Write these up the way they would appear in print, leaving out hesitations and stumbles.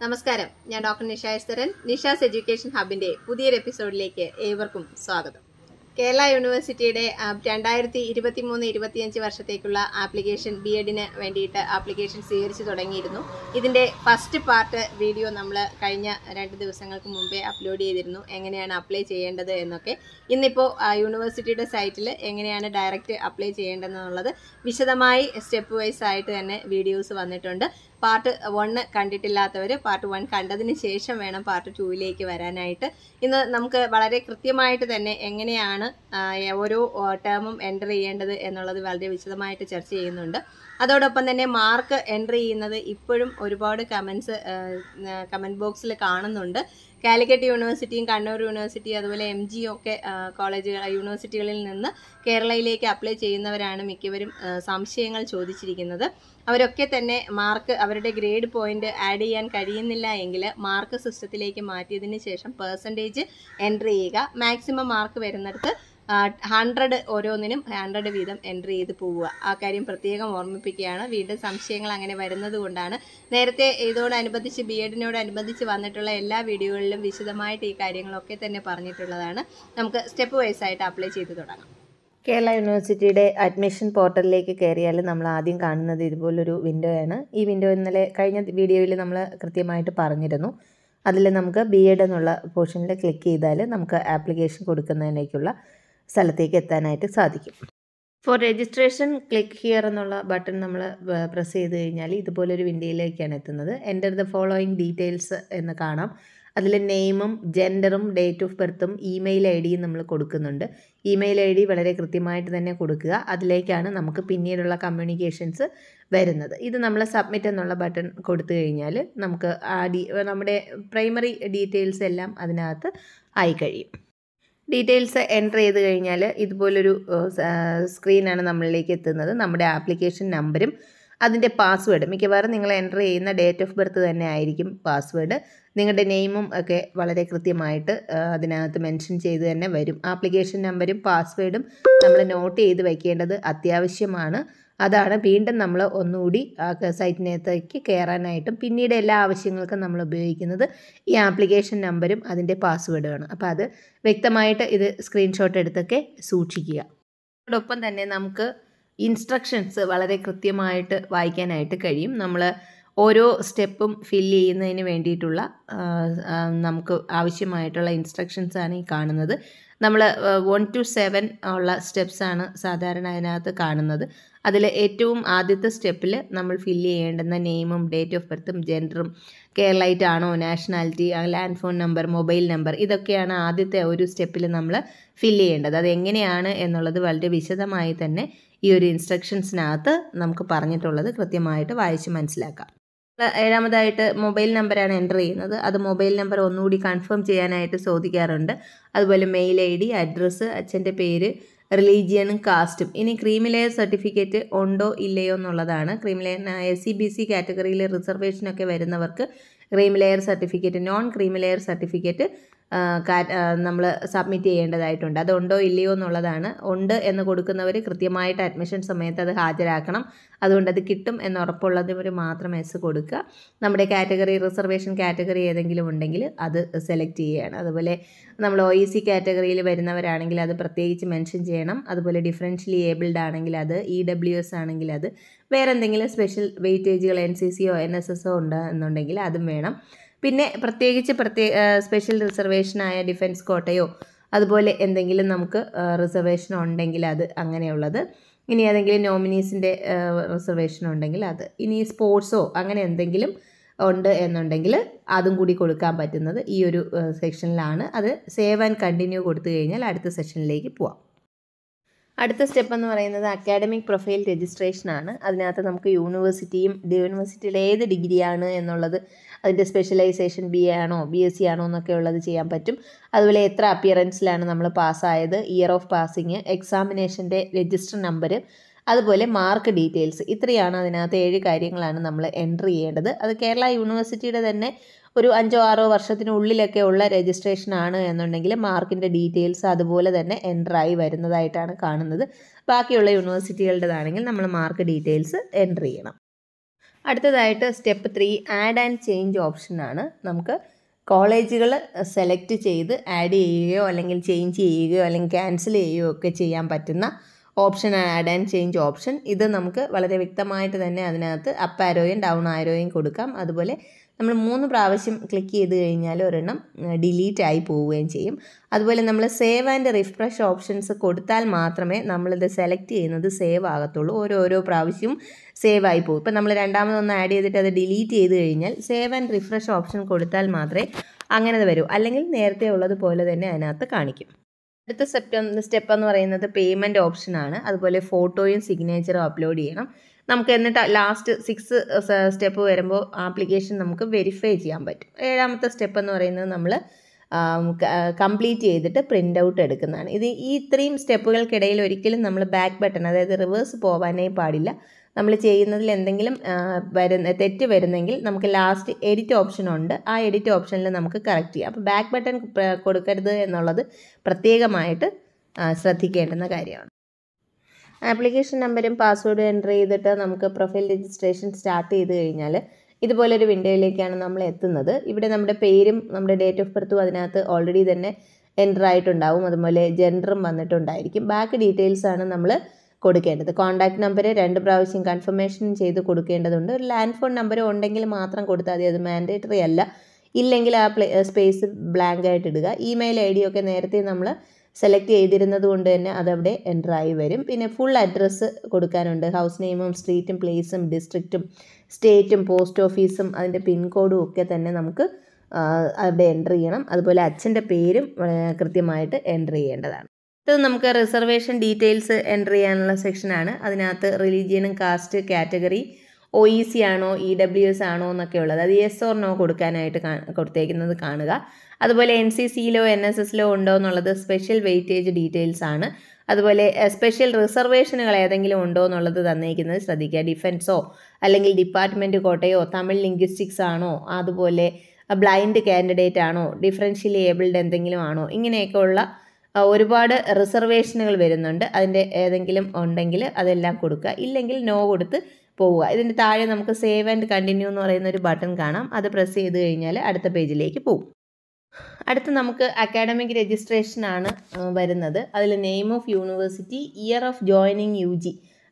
നമസ്കാരം, ഞാൻ doctor Nisha എസ്തരൻ. Nisha's education ഹബിന്റെ പുതിയൊരു എപ്പിസോഡിലേക്ക് ഏവർക്കും സ്വാഗതം. കേരള യൂണിവേഴ്സിറ്റിയുടെ 2023-25 വർഷത്തേക്കുള്ള ആപ്ലിക്കേഷൻ B.Edന് വേണ്ടിയിട്ട് ആപ്ലിക്കേഷൻ സ്വീകരിച്ചു തുടങ്ങിയിരുന്നു. ഇതിന്റെ ഫസ്റ്റ് പാർട്ട് വീഡിയോ നമ്മൾ കഴിഞ്ഞ 2 ദിവസങ്ങൾക്ക് മുമ്പേ അപ്ലോഡ് ചെയ്തിരുന്നു, എങ്ങനെയാണ് അപ്ലൈ ചെയ്യേണ്ടത് എന്നൊക്കെ. ഇന്നിപ്പോൾ യൂണിവേഴ്സിറ്റിയുടെ സൈറ്റിൽ എങ്ങനെയാണ് ഡയറക്റ്റ് അപ്ലൈ ചെയ്യേണ്ടതെന്നുള്ളത് വിശദമായി സ്റ്റെപ്പ് വൈസ് ആയിട്ട് തന്നെ വീഡിയോസ് വന്നിട്ടുണ്ട്. പാർട്ട് 1 കണ്ടിട്ടില്ലാത്തവർ പാർട്ട് 1 കണ്ടതിന് ശേഷം വേണം പാർട്ട് 2ലേക്ക് വരാനായിട്ട്. ഇന്ന് നമുക്ക് വളരെ കൃത്യമായിട്ട് തന്നെ എങ്ങനെയാണ് ഓരോ ടേമും എൻ്റർ ചെയ്യേണ്ടത് എന്നുള്ളത് വളരെ വിശദമായിട്ട് ചർച്ച ചെയ്യുന്നുണ്ട്. അതോടൊപ്പം തന്നെ മാർക്ക് എൻ്റർ ചെയ്യുന്നത് ഇപ്പോഴും ഒരുപാട് കമൻറ്റ് ബോക്സിൽ കാണുന്നുണ്ട്. കാലിക്കറ്റ് യൂണിവേഴ്സിറ്റിയും കണ്ണൂർ യൂണിവേഴ്സിറ്റിയും അതുപോലെ M.G. ഒക്കെ യൂണിവേഴ്സിറ്റികളിൽ നിന്ന് കേരളയിലേക്ക് അപ്ലൈ ചെയ്യുന്നവരാണ് മിക്കവരും സംശയങ്ങൾ ചോദിച്ചിരിക്കുന്നത്. അവരൊക്കെ തന്നെ മാർക്ക് അവരുടെ ഗ്രേഡ് പോയിന്റ് ആഡ് ചെയ്യാൻ കഴിയുന്നില്ല എങ്കിൽ മാർക്ക് സിസ്റ്റത്തിലേക്ക് മാറ്റിയതിന് ശേഷം പെർസെൻറ്റേജ് എൻ്റർ ചെയ്യുക. മാക്സിമം മാർക്ക് വരുന്നിടത്ത് 100 ഓരോന്നിനും 100 വീതം എൻ്റർ ചെയ്ത് പോവുക. ആ കാര്യം പ്രത്യേകം ഓർമ്മിപ്പിക്കുകയാണ്. വീണ്ടും സംശയങ്ങൾ അങ്ങനെ വരുന്നത് കൊണ്ടാണ്. നേരത്തെ ഇതോടനുബന്ധിച്ച് B.Edനോടനുബന്ധിച്ച് വന്നിട്ടുള്ള എല്ലാ വീഡിയോകളിലും വിശദമായിട്ട് ഈ കാര്യങ്ങളൊക്കെ തന്നെ പറഞ്ഞിട്ടുള്ളതാണ്. നമുക്ക് സ്റ്റെപ്പ് വൈസ് ആയിട്ട് അപ്ലൈ ചെയ്ത് തുടങ്ങാം. കേരള യൂണിവേഴ്സിറ്റിയുടെ അഡ്മിഷൻ പോർട്ടലിലേക്ക് കയറിയാൽ നമ്മൾ ആദ്യം കാണുന്നത് ഇതുപോലൊരു വിൻഡോയാണ്. ഈ വിൻഡോ ഇന്നലെ കഴിഞ്ഞ വീഡിയോയിൽ നമ്മൾ കൃത്യമായിട്ട് പറഞ്ഞിരുന്നു. അതിൽ നമുക്ക് B.Ed എന്നുള്ള പോർഷനിൽ ക്ലിക്ക് ചെയ്താൽ നമുക്ക് ആപ്ലിക്കേഷൻ കൊടുക്കുന്നതിനേക്കുള്ള സ്ഥലത്തേക്ക് എത്താനായിട്ട് സാധിക്കും. ഫോർ രജിസ്ട്രേഷൻ ക്ലിക്ക് ഹിയർ എന്നുള്ള ബട്ടൺ നമ്മൾ പ്രസ് ചെയ്ത് കഴിഞ്ഞാൽ ഇതുപോലൊരു വിൻഡോയിലേക്കാണ് എത്തുന്നത്. എൻ്റർ ദ ഫോളോയിങ് ഡീറ്റെയിൽസ് എന്ന് കാണാം. അതിൽ നെയിമും ജെൻഡറും ഡേറ്റ് ഓഫ് ബർത്തും ഇമെയിൽ ID നമ്മൾ കൊടുക്കുന്നുണ്ട്. ഇമെയിൽ ID വളരെ കൃത്യമായിട്ട് തന്നെ കൊടുക്കുക. അതിലേക്കാണ് നമുക്ക് പിന്നീടുള്ള കമ്മ്യൂണിക്കേഷൻസ് വരുന്നത്. ഇത് നമ്മൾ സബ്മിറ്റ് എന്നുള്ള ബട്ടൺ കൊടുത്തു കഴിഞ്ഞാൽ നമുക്ക് നമ്മുടെ പ്രൈമറി ഡീറ്റെയിൽസ് എല്ലാം അതിനകത്ത് ആയി കഴിയും. ഡീറ്റെയിൽസ് എൻ്റർ ചെയ്ത് കഴിഞ്ഞാൽ ഇതുപോലൊരു സ്ക്രീനാണ് നമ്മളിലേക്ക് എത്തുന്നത്. നമ്മുടെ ആപ്ലിക്കേഷൻ നമ്പരും അതിൻ്റെ പാസ്വേഡ്, മിക്കവാറും നിങ്ങൾ എൻ്റർ ചെയ്യുന്ന ഡേറ്റ് ഓഫ് ബർത്ത് തന്നെ ആയിരിക്കും പാസ്വേഡ്. നിങ്ങളുടെ നെയിമും ഒക്കെ വളരെ കൃത്യമായിട്ട് അതിനകത്ത് മെൻഷൻ ചെയ്ത് തന്നെ വരും. ആപ്ലിക്കേഷൻ നമ്പരും പാസ്വേഡും നമ്മൾ നോട്ട് ചെയ്ത് വയ്ക്കേണ്ടത് അത്യാവശ്യമാണ്. അതാണ് വീണ്ടും നമ്മൾ ഒന്നുകൂടി സൈറ്റിനകത്തേക്ക് കയറാനായിട്ടും പിന്നീട് എല്ലാ ആവശ്യങ്ങൾക്കും നമ്മൾ ഉപയോഗിക്കുന്നത് ഈ ആപ്ലിക്കേഷൻ നമ്പരും അതിൻ്റെ പാസ്വേഡുമാണ്. അപ്പോൾ അത് വ്യക്തമായിട്ട് ഇത് സ്ക്രീൻഷോട്ട് എടുത്തൊക്കെ സൂക്ഷിക്കുക. അതോടൊപ്പം തന്നെ നമുക്ക് ഇൻസ്ട്രക്ഷൻസ് വളരെ കൃത്യമായിട്ട് വായിക്കാനായിട്ട് കഴിയും. നമ്മൾ ഓരോ സ്റ്റെപ്പും ഫില്ല് ചെയ്യുന്നതിന് വേണ്ടിയിട്ടുള്ള നമുക്ക് ആവശ്യമായിട്ടുള്ള ഇൻസ്ട്രക്ഷൻസാണ് ഈ കാണുന്നത്. നമ്മൾ 1 to 7 ഉള്ള സ്റ്റെപ്സാണ് സാധാരണ അതിനകത്ത് കാണുന്നത്. അതിൽ ഏറ്റവും ആദ്യത്തെ സ്റ്റെപ്പിൽ നമ്മൾ ഫില്ല് ചെയ്യേണ്ടുന്ന നെയിമും ഡേറ്റ് ഓഫ് ബർത്തും ജെൻഡറും കേരളൈറ്റ് ആണോ, nationality, land phone number, mobile number, ഇതൊക്കെയാണ് ആദ്യത്തെ ഒരു സ്റ്റെപ്പിൽ നമ്മൾ ഫില്ല് ചെയ്യേണ്ടത്. അതെങ്ങനെയാണ് എന്നുള്ളത് വളരെ വിശദമായി തന്നെ ഈ ഒരു ഇൻസ്ട്രക്ഷൻസിനകത്ത് നമുക്ക് പറഞ്ഞിട്ടുള്ളത് കൃത്യമായിട്ട് വായിച്ച് മനസ്സിലാക്കാം. 7ാമതായിട്ട് മൊബൈൽ നമ്പറാണ് എൻ്റർ ചെയ്യുന്നത്. അത് മൊബൈൽ നമ്പർ ഒന്നുകൂടി കൺഫേം ചെയ്യാനായിട്ട് ചോദിക്കാറുണ്ട്. അതുപോലെ മെയിൽ ID, അഡ്രസ്സ്, അച്ഛൻ്റെ പേര്, റിലീജിയനും കാസ്റ്റും. ഇനി ക്രീമി ലെയർ സർട്ടിഫിക്കറ്റ് ഉണ്ടോ ഇല്ലയോ എന്നുള്ളതാണ്. ക്രീമി ലെയർ SC/BC കാറ്റഗറിയിൽ റിസർവേഷനൊക്കെ വരുന്നവർക്ക് creamy layer certificate, non creamy layer certificate നമ്മൾ സബ്മിറ്റ് ചെയ്യേണ്ടതായിട്ടുണ്ട്. അതുണ്ടോ ഇല്ലയോ എന്നുള്ളതാണ്. ഉണ്ട് എന്ന് കൊടുക്കുന്നവർ കൃത്യമായിട്ട് അഡ്മിഷൻ സമയത്ത് അത് ഹാജരാക്കണം. അതുകൊണ്ട് അത് കിട്ടും എന്ന് ഉറപ്പുള്ളവർ മാത്രം S കൊടുക്കുക. നമ്മുടെ കാറ്റഗറി, റിസർവേഷൻ കാറ്റഗറി ഏതെങ്കിലും ഉണ്ടെങ്കിൽ അത് സെലക്ട് ചെയ്യുകയാണ്. അതുപോലെ നമ്മൾ OEC കാറ്റഗറിയിൽ വരുന്നവരാണെങ്കിൽ അത് പ്രത്യേകിച്ച് മെൻഷൻ ചെയ്യണം. അതുപോലെ ഡിഫറൻഷ്യലി ഏബിൾഡ് ആണെങ്കിൽ അത്, EWS ആണെങ്കിൽ അത്, വേറെ എന്തെങ്കിലും സ്പെഷ്യൽ വെയിറ്റേജുകൾ NCCയോ NSSO ഉണ്ട് എന്നുണ്ടെങ്കിൽ അതും വേണം. പിന്നെ പ്രത്യേകിച്ച് സ്പെഷ്യൽ റിസർവേഷനായ ഡിഫൻസ് കോട്ടയോ അതുപോലെ എന്തെങ്കിലും നമുക്ക് റിസർവേഷൻ ഉണ്ടെങ്കിൽ അത്, അങ്ങനെയുള്ളത്. ഇനി ഏതെങ്കിലും നോമിനീസിൻ്റെ റിസർവേഷൻ ഉണ്ടെങ്കിൽ അത്. ഇനി സ്പോർട്സോ അങ്ങനെ എന്തെങ്കിലും ഉണ്ട് എന്നുണ്ടെങ്കിൽ അതും കൂടി കൊടുക്കാൻ പറ്റുന്നത് ഈ ഒരു സെക്ഷനിലാണ്. അത് സേവ് ആൻഡ് കണ്ടിന്യൂ കൊടുത്തു കഴിഞ്ഞാൽ അടുത്ത സെക്ഷനിലേക്ക് പോവാം. അടുത്ത സ്റ്റെപ്പ് എന്ന് പറയുന്നത് അക്കാഡമിക് പ്രൊഫൈൽ രജിസ്ട്രേഷനാണ്. അതിനകത്ത് നമുക്ക് യൂണിവേഴ്സിറ്റിയിൽ ഏത് ഡിഗ്രിയാണ് എന്നുള്ളത്, അതിൻ്റെ സ്പെഷ്യലൈസേഷൻ BA ആണോ BSc ആണോ എന്നൊക്കെ ഉള്ളത് ചെയ്യാൻ പറ്റും. അതുപോലെ എത്ര അപ്പിയറൻസിലാണ് നമ്മൾ പാസ്സായത്, ഇയർ ഓഫ് പാസിങ്, എക്സാമിനേഷൻ്റെ രജിസ്റ്റർ നമ്പർ, അതുപോലെ മാർക്ക് ഡീറ്റെയിൽസ്. ഇത്രയാണ് അതിനകത്ത് 7 കാര്യങ്ങളാണ് നമ്മൾ എൻ്റർ ചെയ്യേണ്ടത്. അത് കേരള യൂണിവേഴ്സിറ്റിയുടെ തന്നെ ഒരു 5-6 വർഷത്തിനുള്ളിലൊക്കെ ഉള്ള രജിസ്ട്രേഷൻ ആണ് എന്നുണ്ടെങ്കിൽ മാർക്കിൻ്റെ ഡീറ്റെയിൽസ് അതുപോലെ തന്നെ എൻ്റർ ആയി വരുന്നതായിട്ടാണ് കാണുന്നത്. ബാക്കിയുള്ള യൂണിവേഴ്സിറ്റികളുടേതാണെങ്കിൽ നമ്മൾ മാർക്ക് ഡീറ്റെയിൽസ് എൻ്റർ ചെയ്യണം. അടുത്തതായിട്ട് സ്റ്റെപ്പ് 3 ആഡ് ആൻഡ് ചേഞ്ച് ഓപ്ഷനാണ്. നമുക്ക് കോളേജുകൾ സെലക്ട് ചെയ്ത് ആഡ് ചെയ്യുകയോ അല്ലെങ്കിൽ ചേഞ്ച് ചെയ്യുകയോ അല്ലെങ്കിൽ ക്യാൻസൽ ചെയ്യുകയോ ഒക്കെ ചെയ്യാൻ പറ്റുന്ന ഓപ്ഷനാണ് ആഡ് ആൻഡ് ചേഞ്ച് ഓപ്ഷൻ. ഇത് നമുക്ക് വളരെ വ്യക്തമായിട്ട് തന്നെ അതിനകത്ത് അപ്പ് ആരോയും ഡൗൺ ആരോയും കൊടുക്കാം. അതുപോലെ നമ്മൾ 3 പ്രാവശ്യം ക്ലിക്ക് ചെയ്ത് കഴിഞ്ഞാൽ ഒരെണ്ണം ഡിലീറ്റ് ആയി പോവുകയും ചെയ്യും. അതുപോലെ നമ്മൾ സേവ് ആൻഡ് റിഫ്രഷ് ഓപ്ഷൻസ് കൊടുത്താൽ മാത്രമേ നമ്മളിത് സെലക്ട് ചെയ്യുന്നത് സേവ് ആകത്തുള്ളൂ. ഓരോ പ്രാവശ്യവും സേവ് ആയി പോകും. ഇപ്പം നമ്മൾ രണ്ടാമതൊന്ന് ആഡ് ചെയ്തിട്ട് അത് ഡിലീറ്റ് ചെയ്ത് കഴിഞ്ഞാൽ സേവ് ആൻഡ് റിഫ്രഷ് ഓപ്ഷൻ കൊടുത്താൽ മാത്രമേ അങ്ങനെ വരൂ. അല്ലെങ്കിൽ നേരത്തെ ഉള്ളതുപോലെ തന്നെ അതിനകത്ത് കാണിക്കും. അടുത്ത സ്റ്റെപ്പ് എന്ന് പറയുന്നത് പേയ്മെൻറ്റ് ഓപ്ഷനാണ്. അതുപോലെ ഫോട്ടോയും സിഗ്നേച്ചറും അപ്ലോഡ് ചെയ്യണം. നമുക്ക് എന്നിട്ട് ലാസ്റ്റ് 6 സ്റ്റെപ്പ് വരുമ്പോൾ ആപ്ലിക്കേഷൻ നമുക്ക് വെരിഫൈ ചെയ്യാൻ പറ്റും. 7ാമത്തെ സ്റ്റെപ്പ് എന്ന് പറയുന്നത് നമ്മൾ കംപ്ലീറ്റ് ചെയ്തിട്ട് പ്രിൻ്റ് ഔട്ട് എടുക്കുന്നതാണ്. ഈ ഇത്രയും സ്റ്റെപ്പുകൾക്കിടയിൽ ഒരിക്കലും നമ്മൾ ബാക്ക് ബട്ടൺ, അതായത് റിവേഴ്സ് പോകാനേ പാടില്ല. നമ്മൾ ചെയ്യുന്നതിൽ എന്തെങ്കിലും തെറ്റ് വരുന്നെങ്കിൽ നമുക്ക് ലാസ്റ്റ് എഡിറ്റ് ഓപ്ഷൻ ഉണ്ട്. ആ എഡിറ്റ് ഓപ്ഷനിൽ നമുക്ക് കറക്റ്റ് ചെയ്യാം. അപ്പോൾ ബാക്ക് ബട്ടൺ കൊടുക്കരുത് എന്നുള്ളത് പ്രത്യേകമായിട്ട് ശ്രദ്ധിക്കേണ്ടുന്ന കാര്യമാണ്. ആപ്ലിക്കേഷൻ നമ്പറും പാസ്വേഡും എൻ്റർ ചെയ്തിട്ട് നമുക്ക് പ്രൊഫൈൽ രജിസ്ട്രേഷൻ സ്റ്റാർട്ട് ചെയ്ത് കഴിഞ്ഞാൽ ഇതുപോലൊരു വിൻഡോയിലേക്കാണ് നമ്മൾ എത്തുന്നത്. ഇവിടെ നമ്മുടെ പേരും നമ്മുടെ ഡേറ്റ് ഓഫ് ബർത്തും അതിനകത്ത് ഓൾറെഡി തന്നെ എൻ്റർ ആയിട്ടുണ്ടാവും. അതുപോലെ ജെൻഡറും വന്നിട്ടുണ്ടായിരിക്കും. ബാക്കി ഡീറ്റെയിൽസാണ് നമ്മൾ കൊടുക്കേണ്ടത്. കോൺടാക്ട് നമ്പർ 2 പ്രാവശ്യം കൺഫർമേഷൻ ചെയ്ത് കൊടുക്കേണ്ടതുണ്ട്. ഒരു ലാൻഡ് ഫോൺ നമ്പർ ഉണ്ടെങ്കിൽ മാത്രം കൊടുത്താൽ മതി. അത് മാൻഡേറ്ററി അല്ല. ഇല്ലെങ്കിൽ ആ സ്പേസ് ബ്ലാങ്ക് ആയിട്ട് ഇടുക. ഇമെയിൽ ID ഒക്കെ നേരത്തെ നമ്മൾ സെലക്ട് ചെയ്തിരുന്നത് കൊണ്ട് തന്നെ അതവിടെ എൻ്റർ ആയി വരും. പിന്നെ ഫുൾ അഡ്രസ്സ് കൊടുക്കാനുണ്ട്. ഹൗസ് നെയിമും സ്ട്രീറ്റും പ്ലേസും ഡിസ്ട്രിക്റ്റും സ്റ്റേറ്റും പോസ്റ്റ് ഓഫീസും അതിൻ്റെ പിൻകോഡും ഒക്കെ തന്നെ നമുക്ക് അവിടെ എൻ്റർ ചെയ്യണം. അതുപോലെ അച്ഛൻ്റെ പേരും കൃത്യമായിട്ട് എൻ്റർ ചെയ്യേണ്ടതാണ്. ഇത് നമുക്ക് റിസർവേഷൻ ഡീറ്റെയിൽസ് എൻ്റർ ചെയ്യാനുള്ള സെക്ഷനാണ്. അതിനകത്ത് റിലീജിയനും കാസ്റ്റ് കാറ്റഗറി OEC ആണോ EWS ആണോ എന്നൊക്കെ ഉള്ളത്. അത് യെസ് ഓർ നോ കൊടുക്കാനായിട്ട് കൊടുത്തേക്കുന്നത് കാണുക. അതുപോലെ NCCയിലോ NSSലോ ഉണ്ടോ എന്നുള്ളത് സ്പെഷ്യൽ വെയിറ്റേജ് ഡീറ്റെയിൽസ് ആണ്. അതുപോലെ സ്പെഷ്യൽ റിസർവേഷനുകൾ ഏതെങ്കിലും ഉണ്ടോ എന്നുള്ളത് തന്നേക്കുന്നത് ശ്രദ്ധിക്കുക. ഡിഫൻസോ അല്ലെങ്കിൽ ഡിപ്പാർട്ട്മെൻറ്റ് കോട്ടയോ തമിഴ് ലിംഗ്വിസ്റ്റിക്സ് ആണോ, അതുപോലെ ബ്ലൈൻഡ് കാൻഡിഡേറ്റ് ആണോ, ഡിഫറൻഷ്യലി ഏബിൾഡ് എന്തെങ്കിലും ആണോ, ഇങ്ങനെയൊക്കെ ഉള്ള ഒരുപാട് റിസർവേഷനുകൾ വരുന്നുണ്ട്. അതിൻ്റെ ഏതെങ്കിലും ഉണ്ടെങ്കിൽ അതെല്ലാം കൊടുക്കുക. ഇല്ലെങ്കിൽ നോ കൊടുത്ത് പോവുക. ഇതിൻ്റെ താഴെ നമുക്ക് സേവ് ആൻഡ് കണ്ടിന്യൂ എന്ന് പറയുന്ന ഒരു ബട്ടൺ കാണാം. അത് പ്രസ് ചെയ്ത് കഴിഞ്ഞാൽ അടുത്ത പേജിലേക്ക് പോകും. അടുത്ത് നമുക്ക് അക്കാഡമിക് രജിസ്ട്രേഷൻ ആണ് വരുന്നത്. അതിൽ name of university, year of joining UG,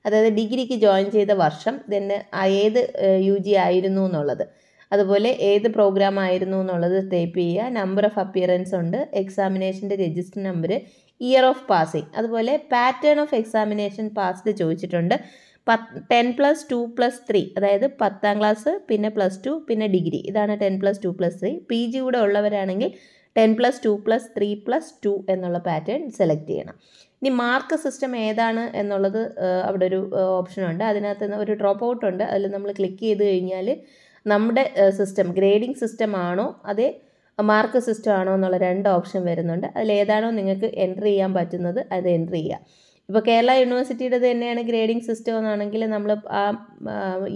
അതായത് ഡിഗ്രിക്ക് ജോയിൻ ചെയ്ത വർഷം, then ഏത് UG ആയിരുന്നു എന്നുള്ളത്, അതുപോലെ ഏത് പ്രോഗ്രാം ആയിരുന്നു എന്നുള്ളത് ടൈപ്പ് ചെയ്യുക. നമ്പർ ഓഫ് അപ്പിയറൻസ് ഉണ്ട്, എക്സാമിനേഷൻ്റെ register number, year of passing, അതുപോലെ പാറ്റേൺ ഓഫ് എക്സാമിനേഷൻ പാസ്ഡ് ചോദിച്ചിട്ടുണ്ട്. 10+2+3, അതായത് 10ാം ക്ലാസ് പിന്നെ +2 പിന്നെ ഡിഗ്രി, ഇതാണ് 10+2+3. PG കൂടെ ഉള്ളവരാണെങ്കിൽ 10+2+3+2 എന്നുള്ള പാറ്റേൺ സെലക്ട് ചെയ്യണം. ഇനി മാർക്ക് സിസ്റ്റം ഏതാണ് എന്നുള്ളത് അവിടെ ഒരു ഓപ്ഷനുണ്ട്. അതിനകത്ത് ഒരു ഡ്രോപ്പ് ഔട്ട് ഉണ്ട്. അതിൽ നമ്മൾ ക്ലിക്ക് ചെയ്ത് കഴിഞ്ഞാൽ നമ്മുടെ സിസ്റ്റം ഗ്രേഡിംഗ് സിസ്റ്റം ആണോ അതേ മാർക്ക് സിസ്റ്റം ആണോ എന്നുള്ള 2 ഓപ്ഷൻ വരുന്നുണ്ട്. അതിലേതാണോ നിങ്ങൾക്ക് എൻ്റർ ചെയ്യാൻ പറ്റുന്നത് അത് എൻ്റർ ചെയ്യുക. ഇപ്പോൾ കേരള യൂണിവേഴ്സിറ്റിയുടെ തന്നെയാണ് ഗ്രേഡിംഗ് സിസ്റ്റം എന്നാണെങ്കിൽ നമ്മൾ ആ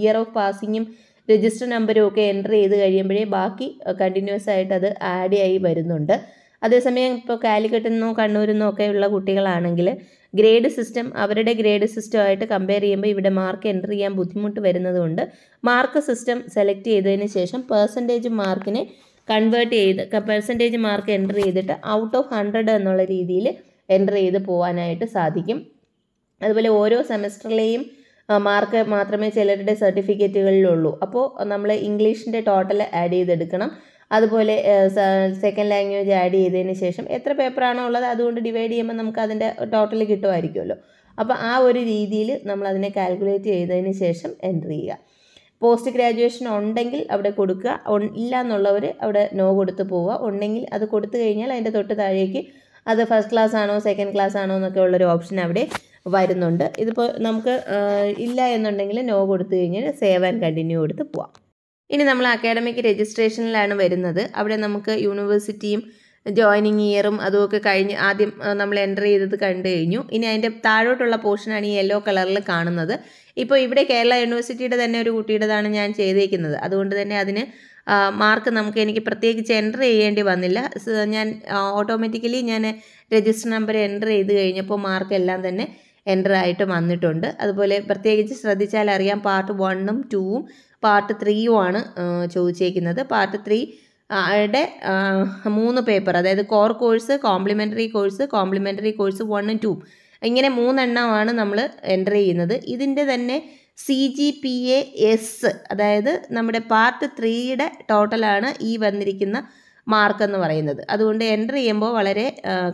ഇയർ ഓഫ് പാസിങ്ങും രജിസ്റ്റർ നമ്പരും ഒക്കെ എൻ്റർ ചെയ്ത് കഴിയുമ്പോഴേ ബാക്കി കണ്ടിന്യൂസ് ആയിട്ട് അത് ആഡ് ആയി വരുന്നുണ്ട്. അതേസമയം ഇപ്പോൾ കാലിക്കറ്റിൽ നിന്നോ കണ്ണൂരിൽ നിന്നോ ഒക്കെ ഉള്ള കുട്ടികളാണെങ്കിൽ ഗ്രേഡ് സിസ്റ്റം അവരുടെ ഗ്രേഡ് സിസ്റ്റമായിട്ട് കമ്പയർ ചെയ്യുമ്പോൾ ഇവിടെ മാർക്ക് എൻ്റർ ചെയ്യാൻ ബുദ്ധിമുട്ട് വരുന്നതുകൊണ്ട് മാർക്ക് സിസ്റ്റം സെലക്ട് ചെയ്തതിന് ശേഷം പെർസെൻറ്റേജ് മാർക്കിനെ കൺവേർട്ട് ചെയ്ത് പെർസെൻറ്റേജ് മാർക്ക് എൻ്റർ ചെയ്തിട്ട് ഔട്ട് ഓഫ് 100 എന്നുള്ള രീതിയിൽ എൻ്റർ ചെയ്ത് പോകാനായിട്ട് സാധിക്കും. അതുപോലെ ഓരോ സെമസ്റ്ററിലെയും മാർക്ക് മാത്രമേ ചിലരുടെ സർട്ടിഫിക്കറ്റുകളിലുള്ളൂ. അപ്പോൾ നമ്മൾ ഇംഗ്ലീഷിൻ്റെ ടോട്ടൽ ആഡ് ചെയ്തെടുക്കണം. അതുപോലെ സെക്കൻഡ് ലാംഗ്വേജ് ആഡ് ചെയ്തതിന് ശേഷം എത്ര പേപ്പറാണോ ഉള്ളത് അതുകൊണ്ട് ഡിവൈഡ് ചെയ്യുമ്പോൾ നമുക്ക് അതിൻ്റെ ടോട്ടൽ കിട്ടുമായിരിക്കുമല്ലോ. അപ്പോൾ ആ ഒരു രീതിയിൽ നമ്മൾ അതിനെ കാൽക്കുലേറ്റ് ചെയ്തതിന് ശേഷം എൻ്റർ ചെയ്യുക. പോസ്റ്റ് ഗ്രാജുവേഷൻ ഉണ്ടെങ്കിൽ അവിടെ കൊടുക്കുക, ഇല്ല എന്നുള്ളവർ അവിടെ നോ കൊടുത്ത് പോവുക. ഉണ്ടെങ്കിൽ അത് കൊടുത്തു കഴിഞ്ഞാൽ അതിൻ്റെ തൊട്ട് താഴേക്ക് അത് ഫസ്റ്റ് ക്ലാസ് ആണോ സെക്കൻഡ് ക്ലാസ് ആണോ എന്നൊക്കെ ഉള്ളൊരു ഓപ്ഷൻ അവിടെ വരുന്നുണ്ട്. ഇതിപ്പോൾ നമുക്ക് ഇല്ല എന്നുണ്ടെങ്കിൽ നോ കൊടുത്തു കഴിഞ്ഞാൽ സേവ് ആൻഡ് കണ്ടിന്യൂ കൊടുത്ത് പോവാം. ഇനി നമ്മൾ അക്കാഡമിക് രജിസ്ട്രേഷനിലാണ് വരുന്നത്. അവിടെ നമുക്ക് യൂണിവേഴ്സിറ്റിയും ജോയിനിങ് ഇയറും അതുമൊക്കെ കഴിഞ്ഞ് ആദ്യം നമ്മൾ എൻ്റർ ചെയ്തത് കണ്ടു കഴിഞ്ഞു. ഇനി അതിൻ്റെ താഴോട്ടുള്ള പോർഷനാണ് ഈ യെല്ലോ കളറിൽ കാണുന്നത്. ഇപ്പോൾ ഇവിടെ കേരള യൂണിവേഴ്സിറ്റിയുടെ തന്നെ ഒരു കുട്ടിയുടേതാണ് ഞാൻ ചെയ്തേക്കുന്നത്. അതുകൊണ്ട് തന്നെ അതിന് മാർക്ക് എനിക്ക് പ്രത്യേകിച്ച് എൻ്റർ ചെയ്യേണ്ടി വന്നില്ല. ഞാൻ ഓട്ടോമാറ്റിക്കലി ഞാൻ രജിസ്റ്റർ നമ്പർ എൻ്റർ ചെയ്ത് കഴിഞ്ഞപ്പോൾ മാർക്കെല്ലാം തന്നെ എൻ്റർ ആയിട്ട് വന്നിട്ടുണ്ട്. അതുപോലെ പ്രത്യേകിച്ച് ശ്രദ്ധിച്ചാൽ അറിയാം, പാർട്ട് 1ഉം 2ഉം പാർട്ട് 3ഉം ആണ് ചോദിച്ചേക്കുന്നത്. പാർട്ട് 3 യുടെ 3 പേപ്പർ, അതായത് core course, complementary course, complementary course 1ഉം 2ഉം, ഇങ്ങനെ 3 എണ്ണമാണ് നമ്മൾ എൻ്റർ ചെയ്യുന്നത്. ഇതിൻ്റെ തന്നെ CGPA-S, അതായത് നമ്മുടെ പാർട്ട് 3യുടെ ടോട്ടലാണ് ഈ വന്നിരിക്കുന്ന മാർക്ക് എന്ന് പറയുന്നത്. അതുകൊണ്ട് എൻ്റർ ചെയ്യുമ്പോൾ വളരെ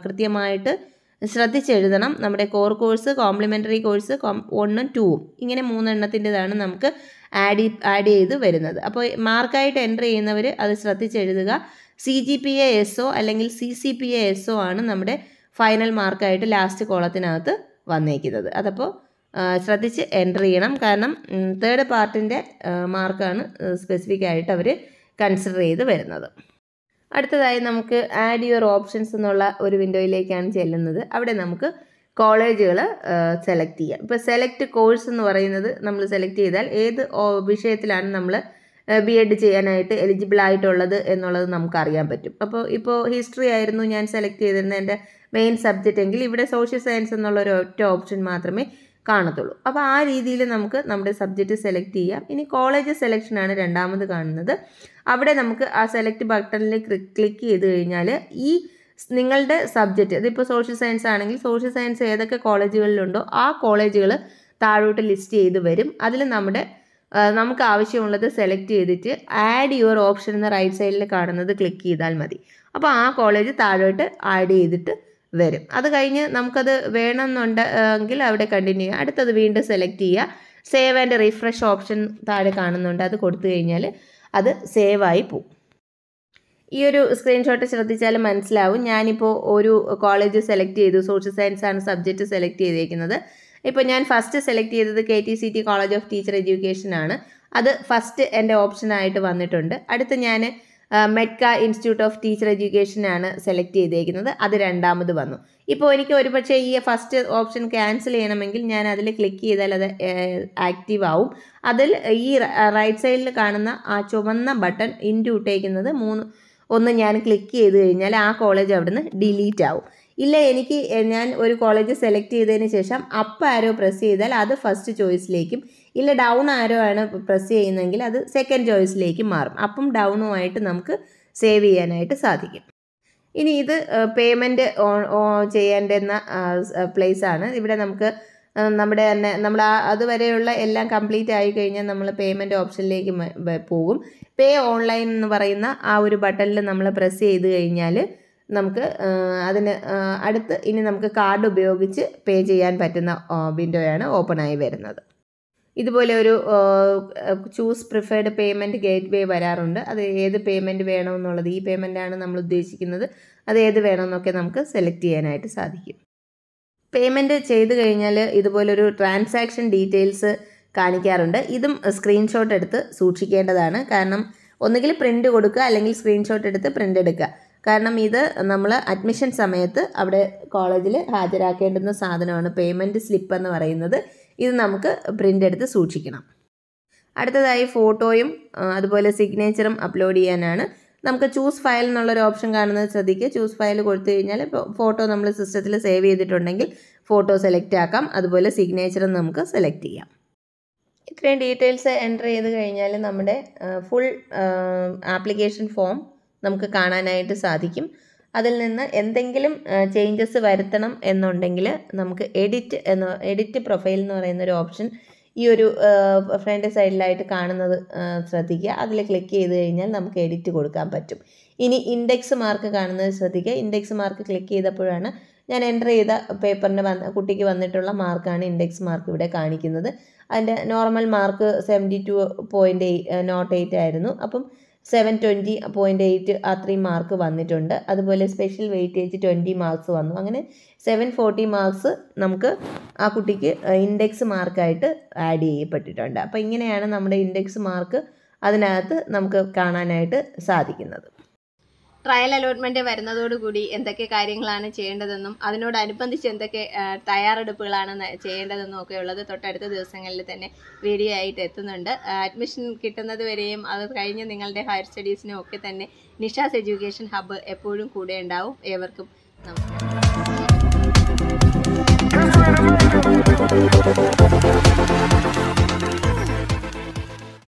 കൃത്യമായിട്ട് ശ്രദ്ധിച്ചെഴുതണം. നമ്മുടെ കോർ കോഴ്സ്, കോംപ്ലിമെൻ്ററി കോഴ്സ് 1ഉം 2ഉം, ഇങ്ങനെ 3 എണ്ണത്തിൻ്റെതാണ് നമുക്ക് ആഡ് ചെയ്ത് വരുന്നത്. അപ്പോൾ മാർക്കായിട്ട് എൻ്റർ ചെയ്യുന്നവർ അത് ശ്രദ്ധിച്ചെഴുതുക. CGPA-SO അല്ലെങ്കിൽ CCPA-SO ആണ് നമ്മുടെ ഫൈനൽ മാർക്കായിട്ട് ലാസ്റ്റ് കോളത്തിനകത്ത് വന്നേക്കുന്നത്. അതപ്പോൾ ശ്രദ്ധിച്ച് എൻ്റർ ചെയ്യണം. കാരണം 3rd പാർട്ടിൻ്റെ മാർക്കാണ് സ്പെസിഫിക് ആയിട്ട് അവർ കൺസിഡർ ചെയ്ത് വരുന്നത്. അടുത്തതായി നമുക്ക് ആഡ് യുവർ ഓപ്ഷൻസ് എന്നുള്ള ഒരു വിൻഡോയിലേക്കാണ് ചെല്ലുന്നത്. അവിടെ നമുക്ക് കോളേജുകൾ സെലക്ട് ചെയ്യാം. ഇപ്പോൾ സെലക്ട് കോഴ്സ് എന്ന് പറയുന്നത് നമ്മൾ സെലക്ട് ചെയ്താൽ ഏത് വിഷയത്തിലാണ് നമ്മൾ B.Ed ചെയ്യാനായിട്ട് എലിജിബിൾ ആയിട്ടുള്ളത് എന്നുള്ളത് നമുക്ക് അറിയാൻ പറ്റും. ഇപ്പോൾ ഹിസ്റ്ററി ആയിരുന്നു ഞാൻ സെലക്ട് ചെയ്തിരുന്ന എൻ്റെ മെയിൻ സബ്ജക്റ്റ് എങ്കിൽ ഇവിടെ സോഷ്യൽ സയൻസ് എന്നുള്ള ഒരു ഒറ്റ ഓപ്ഷൻ മാത്രമേ കാണത്തുള്ളൂ. അപ്പോൾ ആ രീതിയിൽ നമുക്ക് നമ്മുടെ സബ്ജക്റ്റ് സെലക്ട് ചെയ്യാം. ഇനി കോളേജ് സെലക്ഷനാണ് രണ്ടാമത് കാണുന്നത്. അവിടെ നമുക്ക് ആ സെലക്ട് ബട്ടണിൽ ക്ലിക്ക് ചെയ്ത് കഴിഞ്ഞാൽ ഈ നിങ്ങളുടെ സബ്ജക്റ്റ്, അതിപ്പോൾ സോഷ്യൽ സയൻസ് ആണെങ്കിൽ സോഷ്യൽ സയൻസ് ഏതൊക്കെ കോളേജുകളിലുണ്ടോ ആ കോളേജുകൾ താഴോട്ട് ലിസ്റ്റ് ചെയ്ത് വരും. അതിൽ നമുക്ക് ആവശ്യമുള്ളത് സെലക്ട് ചെയ്തിട്ട് ആഡ് യുവർ ഓപ്ഷൻ എന്ന റൈറ്റ് സൈഡിൽ കാണുന്നത് ക്ലിക്ക് ചെയ്താൽ മതി. അപ്പോൾ ആ കോളേജ് താഴോട്ട് ആഡ് ചെയ്തിട്ട് വരും. അത് കഴിഞ്ഞ് നമുക്കത് വേണമെന്നുണ്ടെങ്കിൽ അവിടെ കണ്ടിന്യൂ ചെയ്യുക. അടുത്തത് വീണ്ടും സെലക്ട് ചെയ്യുക. സേവ് ആൻഡ് റിഫ്രഷ് ഓപ്ഷൻ താഴെ കാണുന്നുണ്ട്, അത് കൊടുത്തു കഴിഞ്ഞാൽ അത് സേവായി പോകും. ഈ ഒരു സ്ക്രീൻഷോട്ട് ശ്രദ്ധിച്ചാൽ മനസ്സിലാവും. ഞാനിപ്പോൾ ഒരു കോളേജ് സെലക്ട് ചെയ്തു, സോഷ്യൽ സയൻസ് ആണ് സബ്ജക്റ്റ് സെലക്ട് ചെയ്തേക്കുന്നത്. ഇപ്പോൾ ഞാൻ ഫസ്റ്റ് സെലക്ട് ചെയ്തത് KTCT college of teacher education ആണ്. അത് ഫസ്റ്റ് എൻ്റെ ഓപ്ഷനായിട്ട് വന്നിട്ടുണ്ട്. അടുത്ത് ഞാൻ മെഡ്ക ഇൻസ്റ്റിറ്റ്യൂട്ട് ഓഫ് ടീച്ചർ എഡ്യൂക്കേഷൻ ആണ് സെലക്ട് ചെയ്തേക്കുന്നത്. അത് രണ്ടാമത് വന്നു. ഇപ്പോൾ എനിക്ക് ഒരുപക്ഷെ ഈ ഫസ്റ്റ് ഓപ്ഷൻ ക്യാൻസൽ ചെയ്യണമെങ്കിൽ ഞാൻ അതിൽ ക്ലിക്ക് ചെയ്താൽ അത് ആക്റ്റീവ് ആവും. അതിൽ ഈ റൈറ്റ് സൈഡിൽ കാണുന്ന ആ ചുവന്ന ബട്ടൺ ഇൻറ്റു ഇട്ടേക്കുന്നത് 1 ഞാൻ ക്ലിക്ക് ചെയ്ത് കഴിഞ്ഞാൽ ആ കോളേജ് അവിടുന്ന് ഡിലീറ്റ് ആവും. ഇല്ല, ഞാൻ ഒരു കോളേജ് സെലക്ട് ചെയ്തതിന് ശേഷം അപ്പ് ആരോ പ്രസ് ചെയ്താൽ അത് ഫസ്റ്റ് ചോയ്സിലേക്കും, ഇല്ല ഡൗൺ ആരോ ആണ് പ്രസ് ചെയ്യുന്നതെങ്കിൽ അത് സെക്കൻഡ് ചോയ്സിലേക്കും മാറും. അപ്പും ഡൗണുമായിട്ട് നമുക്ക് സേവ് ചെയ്യാനായിട്ട് സാധിക്കും. ഇനി ഇത് പേയ്മെൻറ്റ് ചെയ്യേണ്ടുന്ന പ്ലേസ് ആണ്. ഇവിടെ നമുക്ക് നമ്മൾ അതുവരെയുള്ള എല്ലാം കംപ്ലീറ്റ് ആയി കഴിഞ്ഞാൽ നമ്മൾ പേയ്മെൻറ്റ് ഓപ്ഷനിലേക്ക് പോകും. പേ ഓൺലൈൻ എന്ന് പറയുന്ന ആ ഒരു ബട്ടണിൽ നമ്മൾ പ്രസ് ചെയ്ത് കഴിഞ്ഞാൽ നമുക്ക് അതിന് അടുത്ത് ഇനി നമുക്ക് കാർഡ് ഉപയോഗിച്ച് പേ ചെയ്യാൻ പറ്റുന്ന വിൻഡോയാണ് ഓപ്പൺ ആയി വരുന്നത്. ഇതുപോലെ ഒരു ചൂസ് പ്രിഫേർഡ് പേയ്മെൻറ്റ് ഗേറ്റ് വേ വരാറുണ്ട്. അത് ഏത് പേയ്മെൻറ്റ് വേണമെന്നുള്ളത്, ഈ പേയ്മെൻറ്റാണ് നമ്മൾ ഉദ്ദേശിക്കുന്നത്, അത് ഏത് വേണമെന്നൊക്കെ നമുക്ക് സെലക്ട് ചെയ്യാനായിട്ട് സാധിക്കും. പേയ്മെൻറ്റ് ചെയ്ത് കഴിഞ്ഞാൽ ഇതുപോലൊരു ട്രാൻസാക്ഷൻ ഡീറ്റെയിൽസ് കാണിക്കാറുണ്ട്. ഇതും സ്ക്രീൻഷോട്ട് എടുത്ത് സൂക്ഷിക്കേണ്ടതാണ്. കാരണം ഒന്നുകിൽ പ്രിൻ്റ് കൊടുക്കുക അല്ലെങ്കിൽ സ്ക്രീൻഷോട്ട് എടുത്ത് പ്രിൻ്റ് എടുക്കുക. കാരണം ഇത് നമ്മൾ അഡ്മിഷൻ സമയത്ത് അവിടെ കോളേജിൽ ഹാജരാക്കേണ്ടുന്ന സാധനമാണ് പേയ്മെൻറ്റ് സ്ലിപ്പ് എന്ന് പറയുന്നത്. ഇത് നമുക്ക് പ്രിൻ്റ് എടുത്ത് സൂക്ഷിക്കണം. അടുത്തതായി ഫോട്ടോയും അതുപോലെ സിഗ്നേച്ചറും അപ്ലോഡ് ചെയ്യാനാണ്. നമുക്ക് ചൂസ് ഫയൽ എന്നുള്ളൊരു ഓപ്ഷൻ കാണുന്നത് ശ്രദ്ധിക്കുക. ചൂസ് ഫയൽ കൊടുത്തു കഴിഞ്ഞാൽ ഫോട്ടോ നമ്മൾ സിസ്റ്റത്തിൽ സേവ് ചെയ്തിട്ടുണ്ടെങ്കിൽ ഫോട്ടോ സെലക്ട് ആക്കാം. അതുപോലെ സിഗ്നേച്ചറും നമുക്ക് സെലക്ട് ചെയ്യാം. ഇത്രയും ഡീറ്റെയിൽസ് എൻ്റർ ചെയ്ത് കഴിഞ്ഞാൽ നമ്മുടെ ഫുൾ ആപ്ലിക്കേഷൻ ഫോം നമുക്ക് കാണാനായിട്ട് സാധിക്കും. അതിൽ നിന്ന് എന്തെങ്കിലും ചേഞ്ചസ് വരുത്തണം എന്നുണ്ടെങ്കിൽ നമുക്ക് എഡിറ്റ് പ്രൊഫൈൽ എന്ന് പറയുന്നൊരു ഓപ്ഷൻ ഈ ഒരു ഫ്രണ്ട് സൈഡിലായിട്ട് കാണുന്നത് ശ്രദ്ധിക്കുക. അതിൽ ക്ലിക്ക് ചെയ്ത് കഴിഞ്ഞാൽ നമുക്ക് എഡിറ്റ് കൊടുക്കാൻ പറ്റും. ഇനി ഇൻഡെക്സ് മാർക്ക് കാണുന്നത് ശ്രദ്ധിക്കുക. ഇൻഡെക്സ് മാർക്ക് ക്ലിക്ക് ചെയ്തപ്പോഴാണ് ഞാൻ എൻ്റർ ചെയ്ത പേപ്പറിന് കുട്ടിക്ക് വന്നിട്ടുള്ള മാർക്കാണ് ഇൻഡെക്സ് മാർക്ക് ഇവിടെ കാണിക്കുന്നത്. അതിൻ്റെ നോർമൽ മാർക്ക് 72.08 ആയിരുന്നു. അപ്പം 720.8 അത്രയും മാർക്ക് വന്നിട്ടുണ്ട്. അതുപോലെ സ്പെഷ്യൽ വെയിറ്റേജ് 20 മാർക്സ് വന്നു. അങ്ങനെ 740 മാർക്സ് നമുക്ക് ആ കുട്ടിക്ക് ഇൻഡെക്സ് മാർക്കായിട്ട് ആഡ് ചെയ്യപ്പെട്ടിട്ടുണ്ട്. അപ്പോൾ ഇങ്ങനെയാണ് നമ്മുടെ ഇൻഡെക്സ് മാർക്ക് അതിനകത്ത് നമുക്ക് കാണാനായിട്ട് സാധിക്കുന്നത്. ട്രയൽ അലോട്ട്മെന്റ് വരുന്നതോടുകൂടി എന്തൊക്കെ കാര്യങ്ങളാണ് ചെയ്യേണ്ടതെന്നും അതിനോടനുബന്ധിച്ച് എന്തൊക്കെ തയ്യാറെടുപ്പുകളാണ് ചെയ്യേണ്ടതെന്നും ഒക്കെ ഉള്ളത് തൊട്ടടുത്ത ദിവസങ്ങളിൽ തന്നെ വീഡിയോ ആയിട്ട് എത്തുന്നുണ്ട്. അഡ്മിഷൻ കിട്ടുന്നത് വരെയും അത് കഴിഞ്ഞ് നിങ്ങളുടെ ഹയർ സ്റ്റഡീസിനും ഒക്കെ തന്നെ നിഷാസ് എഡ്യൂക്കേഷൻ ഹബ്ബ് എപ്പോഴും കൂടെ ഉണ്ടാവും. ഏവർക്കും നമസ്കാരം.